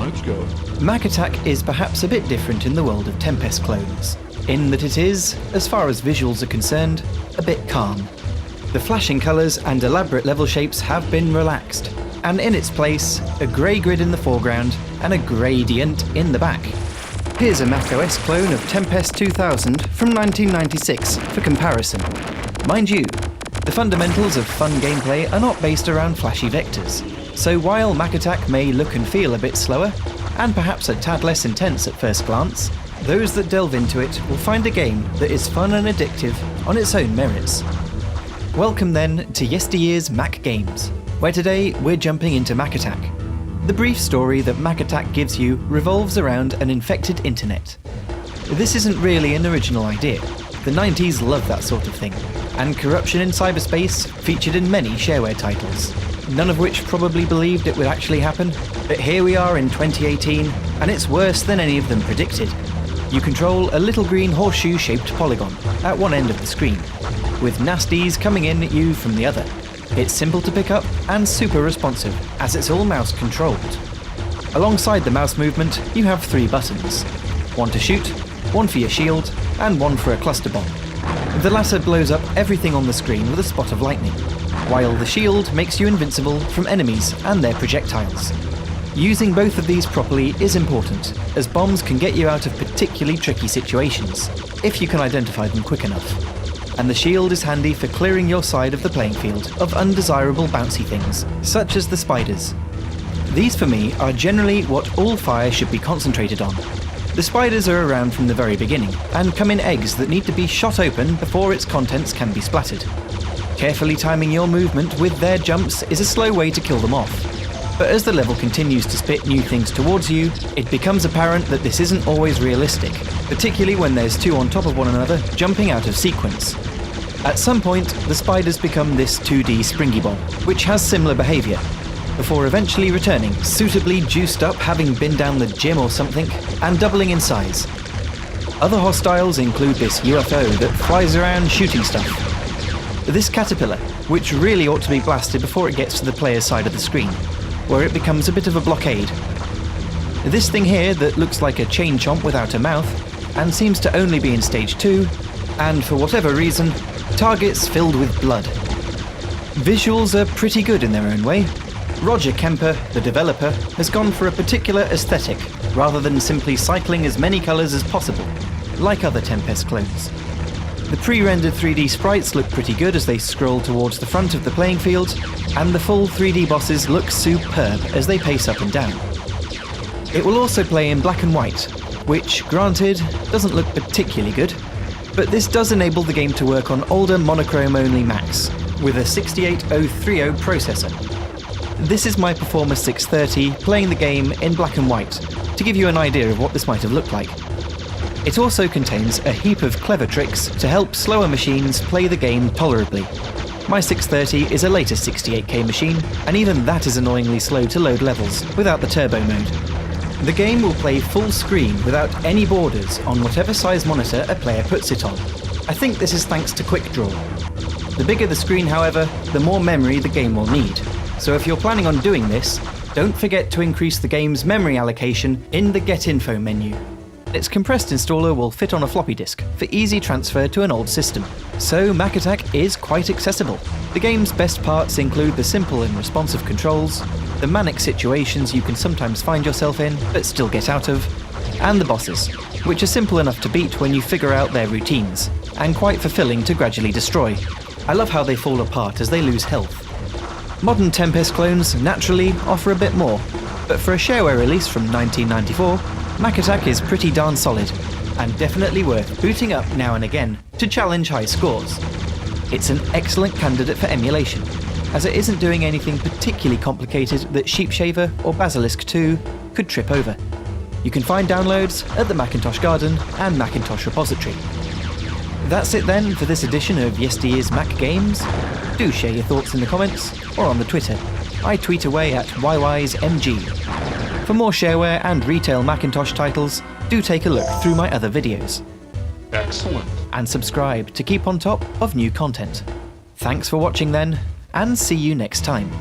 Let's go. MacAttack is perhaps a bit different in the world of Tempest clones, in that it is, as far as visuals are concerned, a bit calm. The flashing colours and elaborate level shapes have been relaxed, and in its place, a grey grid in the foreground and a gradient in the back. Here's a macOS clone of Tempest 2000 from 1996 for comparison. Mind you, the fundamentals of fun gameplay are not based around flashy vectors, so while MacAttack may look and feel a bit slower, and perhaps a tad less intense at first glance, those that delve into it will find a game that is fun and addictive on its own merits. Welcome then to yesteryear's Mac games, where today we're jumping into MacAttack. The brief story that MacAttack gives you revolves around an infected internet. This isn't really an original idea. The 90s loved that sort of thing, and corruption in cyberspace featured in many shareware titles, none of which probably believed it would actually happen, but here we are in 2018, and it's worse than any of them predicted. You control a little green horseshoe-shaped polygon at one end of the screen, with nasties coming in at you from the other. It's simple to pick up and super responsive, as it's all mouse controlled. Alongside the mouse movement, you have 3 buttons. One to shoot, one for your shield, and one for a cluster bomb. The latter blows up everything on the screen with a spot of lightning, while the shield makes you invincible from enemies and their projectiles. Using both of these properly is important, as bombs can get you out of particularly tricky situations, if you can identify them quick enough. And the shield is handy for clearing your side of the playing field of undesirable bouncy things, such as the spiders. These for me are generally what all fire should be concentrated on. The spiders are around from the very beginning, and come in eggs that need to be shot open before its contents can be splattered. Carefully timing your movement with their jumps is a slow way to kill them off. But as the level continues to spit new things towards you, it becomes apparent that this isn't always realistic, particularly when there's 2 on top of one another jumping out of sequence. At some point, the spiders become this 2D springy bomb, which has similar behaviour, before eventually returning, suitably juiced up having been down the gym or something, and doubling in size. Other hostiles include this UFO that flies around shooting stuff. This caterpillar, which really ought to be blasted before it gets to the player's side of the screen, where it becomes a bit of a blockade. This thing here that looks like a chain chomp without a mouth, and seems to only be in stage 2, and for whatever reason, targets filled with blood. Visuals are pretty good in their own way. Roger Kemper, the developer, has gone for a particular aesthetic, rather than simply cycling as many colours as possible, like other Tempest clones. The pre-rendered 3D sprites look pretty good as they scroll towards the front of the playing field, and the full 3D bosses look superb as they pace up and down. It will also play in black and white, which, granted, doesn't look particularly good, but this does enable the game to work on older monochrome-only Macs, with a 68030 processor. This is my Performer 630 playing the game in black and white, to give you an idea of what this might have looked like. It also contains a heap of clever tricks to help slower machines play the game tolerably. My 630 is a later 68K machine, and even that is annoyingly slow to load levels without the turbo mode. The game will play full screen without any borders on whatever size monitor a player puts it on. I think this is thanks to Quick Draw. The bigger the screen, however, the more memory the game will need. So if you're planning on doing this, don't forget to increase the game's memory allocation in the Get Info menu. Its compressed installer will fit on a floppy disk for easy transfer to an old system, so MacAttack is quite accessible. The game's best parts include the simple and responsive controls, the manic situations you can sometimes find yourself in but still get out of, and the bosses, which are simple enough to beat when you figure out their routines, and quite fulfilling to gradually destroy. I love how they fall apart as they lose health. Modern Tempest clones naturally offer a bit more, but for a shareware release from 1994, MacAttack is pretty darn solid, and definitely worth booting up now and again to challenge high scores. It's an excellent candidate for emulation, as it isn't doing anything particularly complicated that Sheepshaver or Basilisk 2 could trip over. You can find downloads at the Macintosh Garden and Macintosh repository. That's it then for this edition of Yesteryear's Mac Games. Do share your thoughts in the comments or on the Twitter. I tweet away at YYsMG. For more shareware and retail Macintosh titles, do take a look through my other videos. Excellent. And subscribe to keep on top of new content. Thanks for watching then, and see you next time.